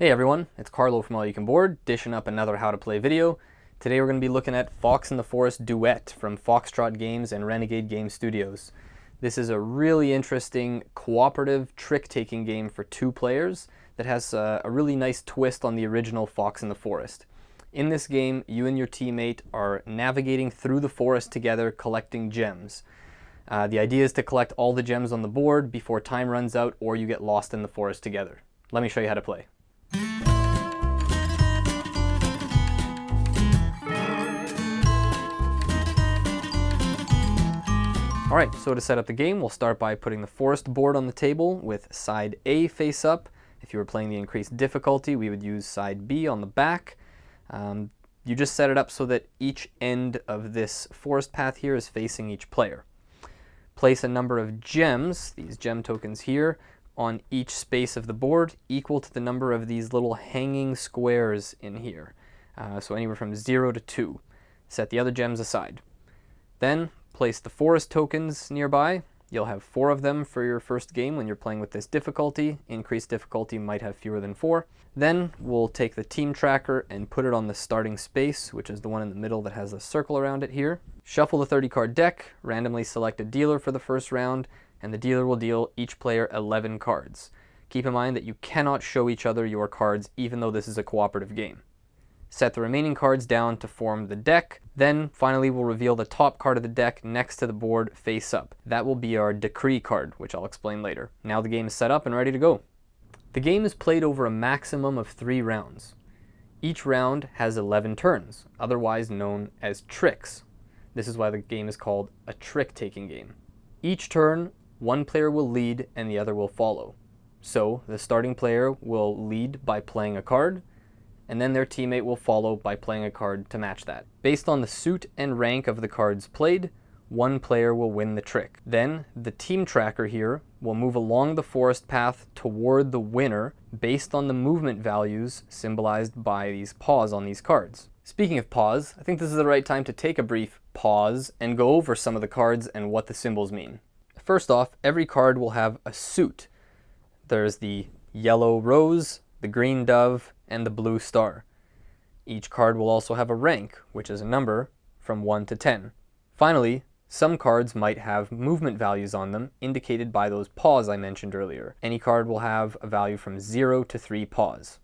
Hey everyone, it's Carlo from AYCB, dishing up another how to play video. Today we're going to be looking at Fox and the Forest Duet from Foxtrot Games and Renegade Game Studios. This is a really interesting cooperative trick-taking game for two players that has a really nice twist on the original Fox and the Forest. In this game, you and your teammate are navigating through the forest together, collecting gems. The idea is to collect all the gems on the board before time runs out or you get lost in the forest together. Let me show you how to play. Alright, so to set up the game, we'll start by putting the forest board on the table with side A face up. If you were playing the increased difficulty, we would use side B on the back. You just set it up so that each end of this forest path here is facing each player. Place a number of gems, these gem tokens here, on each space of the board equal to the number of these little hanging squares in here. So anywhere from 0 to 2. Set the other gems aside. Then place the forest tokens nearby. You'll have 4 of them for your first game when you're playing with this difficulty. Increased difficulty might have fewer than 4. Then we'll take the team tracker and put it on the starting space, which is the one in the middle that has a circle around it here. Shuffle the 30 card deck, randomly select a dealer for the first round, and the dealer will deal each player 11 cards. Keep in mind that you cannot show each other your cards even though this is a cooperative game. Set the remaining cards down to form the deck. Then finally we'll reveal the top card of the deck next to the board face up. That will be our decree card, which I'll explain later. Now the game is set up and ready to go. The game is played over a maximum of 3 rounds. Each round has 11 turns, otherwise known as tricks. This is why the game is called a trick-taking game. Each turn, one player will lead and the other will follow. So the starting player will lead by playing a card, and then their teammate will follow by playing a card to match that. Based on the suit and rank of the cards played, one player will win the trick. Then the team tracker here will move along the forest path toward the winner based on the movement values symbolized by these paws on these cards. Speaking of paws, I think this is the right time to take a brief pause and go over some of the cards and what the symbols mean. First off, every card will have a suit. There's the yellow rose, the green dove, and the blue star. Each card will also have a rank, which is a number from 1 to 10. Finally, some cards might have movement values on them indicated by those paws I mentioned earlier. Any card will have a value from 0 to 3 paws.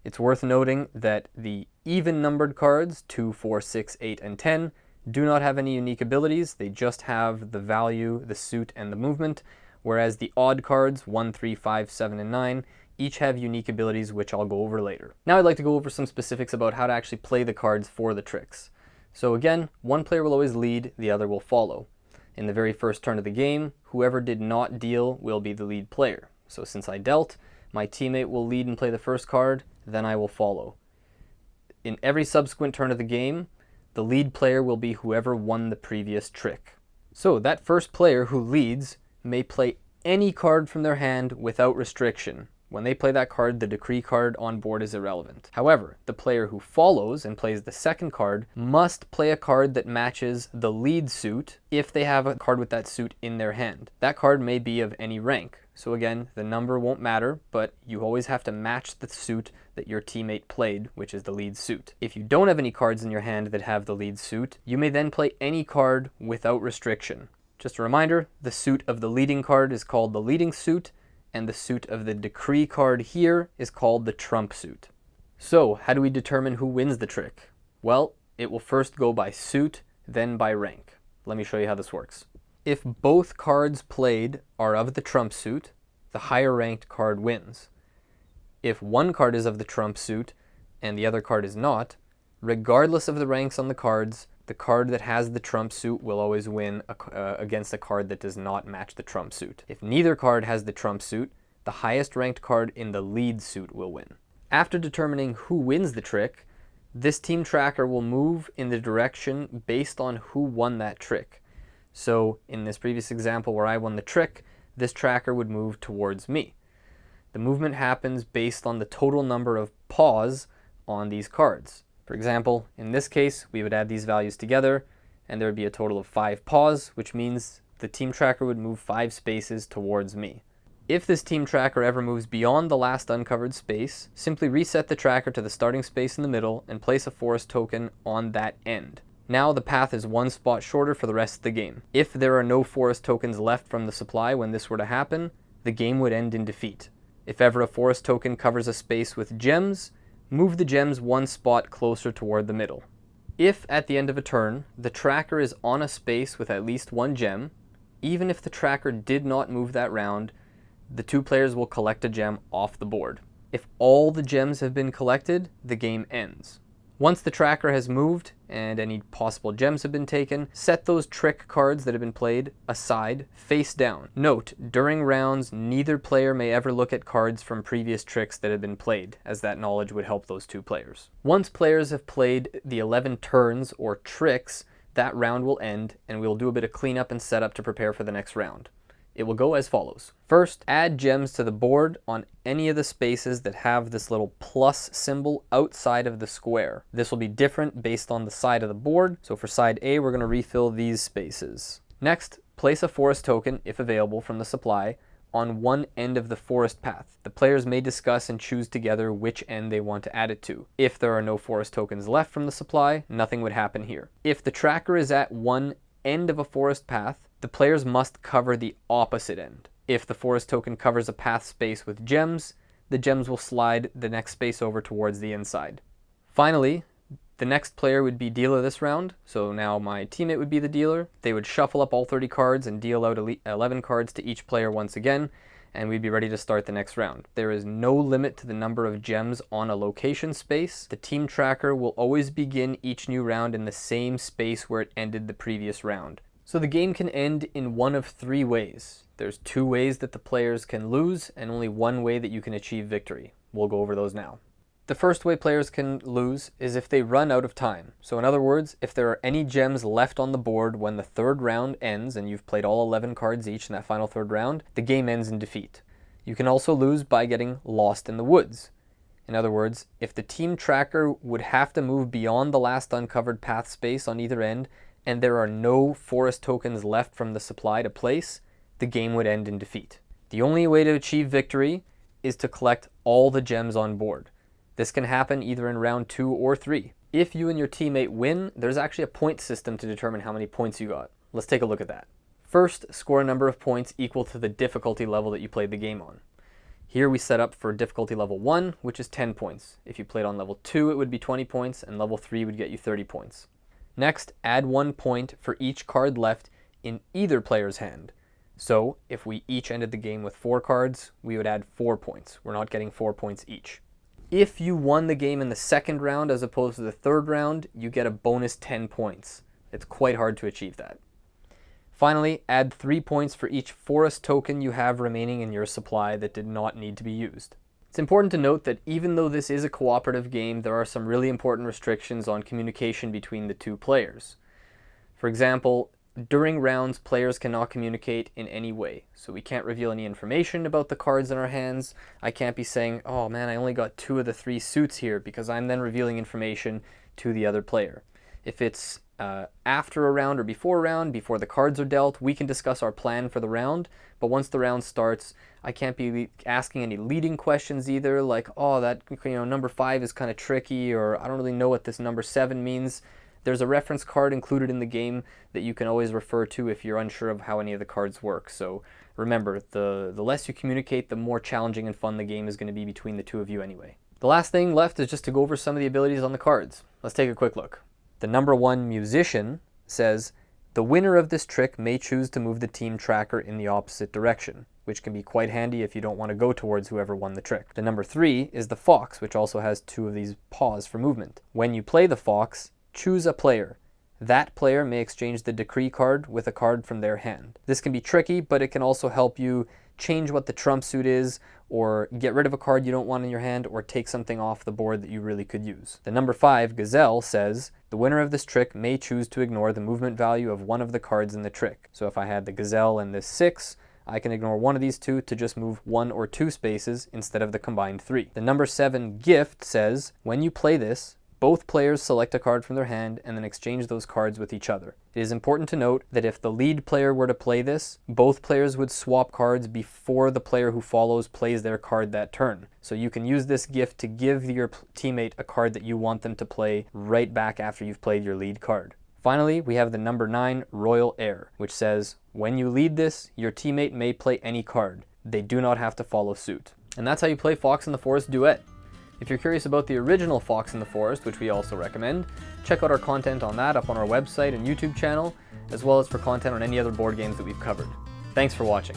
It's worth noting that the even numbered cards, 2, 4, 6, 8, and 10, do not have any unique abilities. They just have the value, the suit, and the movement, whereas the odd cards, 1, 3, 5, 7, and 9, each have unique abilities which I'll go over later. Now I'd like to go over some specifics about how to actually play the cards for the tricks. So again, one player will always lead, the other will follow. In the very first turn of the game, whoever did not deal will be the lead player. So since I dealt, my teammate will lead and play the first card, then I will follow. In every subsequent turn of the game, the lead player will be whoever won the previous trick. So that first player who leads may play any card from their hand without restriction. When they play that card, the decree card on board is irrelevant. However, the player who follows and plays the second card must play a card that matches the lead suit if they have a card with that suit in their hand. That card may be of any rank. So again, the number won't matter, but you always have to match the suit that your teammate played, which is the lead suit. If you don't have any cards in your hand that have the lead suit, you may then play any card without restriction. Just a reminder, the suit of the leading card is called the leading suit, and the suit of the decree card here is called the trump suit. So, how do we determine who wins the trick? Well, it will first go by suit, then by rank. Let me show you how this works. If both cards played are of the trump suit, the higher ranked card wins. If one card is of the trump suit and the other card is not, regardless of the ranks on the cards, the card that has the trump suit will always win against a card that does not match the trump suit. If neither card has the trump suit, the highest ranked card in the lead suit will win. After determining who wins the trick, this team tracker will move in the direction based on who won that trick. So in this previous example where I won the trick, this tracker would move towards me. The movement happens based on the total number of paws on these cards. For example, in this case, we would add these values together, and there would be a total of 5 paws, which means the team tracker would move 5 spaces towards me. If this team tracker ever moves beyond the last uncovered space, simply reset the tracker to the starting space in the middle and place a forest token on that end. Now the path is one spot shorter for the rest of the game. If there are no forest tokens left from the supply when this were to happen, the game would end in defeat. If ever a forest token covers a space with gems, move the gems one spot closer toward the middle. If at the end of a turn, the tracker is on a space with at least one gem, even if the tracker did not move that round, the two players will collect a gem off the board. If all the gems have been collected, the game ends. Once the tracker has moved and any possible gems have been taken, set those trick cards that have been played aside, face down. Note, during rounds, neither player may ever look at cards from previous tricks that have been played, as that knowledge would help those two players. Once players have played the 11 turns or tricks, that round will end and we'll do a bit of cleanup and setup to prepare for the next round. It will go as follows. First, add gems to the board on any of the spaces that have this little plus symbol outside of the square. This will be different based on the side of the board. So for side A, we're going to refill these spaces. Next, place a forest token, if available from the supply, on one end of the forest path. The players may discuss and choose together which end they want to add it to. If there are no forest tokens left from the supply, nothing would happen here. If the tracker is at one end of a forest path, the players must cover the opposite end. If the forest token covers a path space with gems, the gems will slide the next space over towards the inside. Finally, the next player would be dealer this round, so now my teammate would be the dealer. They would shuffle up all 30 cards and deal out 11 cards to each player once again, and we'd be ready to start the next round. There is no limit to the number of gems on a location space. The team tracker will always begin each new round in the same space where it ended the previous round. So the game can end in one of three ways. There's two ways that the players can lose, and only one way that you can achieve victory. We'll go over those now. The first way players can lose is if they run out of time. So in other words, if there are any gems left on the board when the third round ends, and you've played all 11 cards each in that final third round, the game ends in defeat. You can also lose by getting lost in the woods. In other words, if the team tracker would have to move beyond the last uncovered path space on either end, and there are no forest tokens left from the supply to place, the game would end in defeat. The only way to achieve victory is to collect all the gems on board. This can happen either in round 2 or 3. If you and your teammate win, there's actually a point system to determine how many points you got. Let's take a look at that. First, score a number of points equal to the difficulty level that you played the game on. Here we set up for difficulty level 1, which is 10 points. If you played on level 2, it would be 20 points, and level 3 would get you 30 points. Next, add 1 point for each card left in either player's hand. So, if we each ended the game with 4 cards, we would add 4 points. We're not getting 4 points each. If you won the game in the second round as opposed to the third round, you get a bonus 10 points. It's quite hard to achieve that. Finally, add 3 points for each forest token you have remaining in your supply that did not need to be used. It's important to note that even though this is a cooperative game, there are some really important restrictions on communication between the two players. For example, during rounds, players cannot communicate in any way. So we can't reveal any information about the cards in our hands. I can't be saying, oh man, I only got 2 of the 3 suits here, because I'm then revealing information to the other player. If it's after a round or before a round, before the cards are dealt, we can discuss our plan for the round. But once the round starts, I can't be asking any leading questions either, like, oh, that number 5 is kind of tricky, or I don't really know what this number 7 means. There's a reference card included in the game that you can always refer to if you're unsure of how any of the cards work. So remember, the less you communicate, the more challenging and fun the game is going to be between the two of you anyway. The last thing left is just to go over some of the abilities on the cards. Let's take a quick look. The number 1 musician says, the winner of this trick may choose to move the team tracker in the opposite direction, which can be quite handy if you don't want to go towards whoever won the trick. The number 3 is the fox, which also has 2 of these paws for movement. When you play the fox, choose a player. That player may exchange the decree card with a card from their hand. This can be tricky, but it can also help you change what the trump suit is, or get rid of a card you don't want in your hand, or take something off the board that you really could use. The number 5, Gazelle, says, the winner of this trick may choose to ignore the movement value of one of the cards in the trick. So if I had the Gazelle and this 6, I can ignore one of these 2 to just move 1 or 2 spaces instead of the combined 3. The number 7, Gift, says, when you play this, both players select a card from their hand and then exchange those cards with each other. It is important to note that if the lead player were to play this, both players would swap cards before the player who follows plays their card that turn. So you can use this gift to give your teammate a card that you want them to play right back after you've played your lead card. Finally, we have the number 9, Royal Heir, which says, when you lead this, your teammate may play any card. They do not have to follow suit. And that's how you play Fox in the Forest Duet. If you're curious about the original Fox in the Forest, which we also recommend, check out our content on that up on our website and YouTube channel, as well as for content on any other board games that we've covered. Thanks for watching.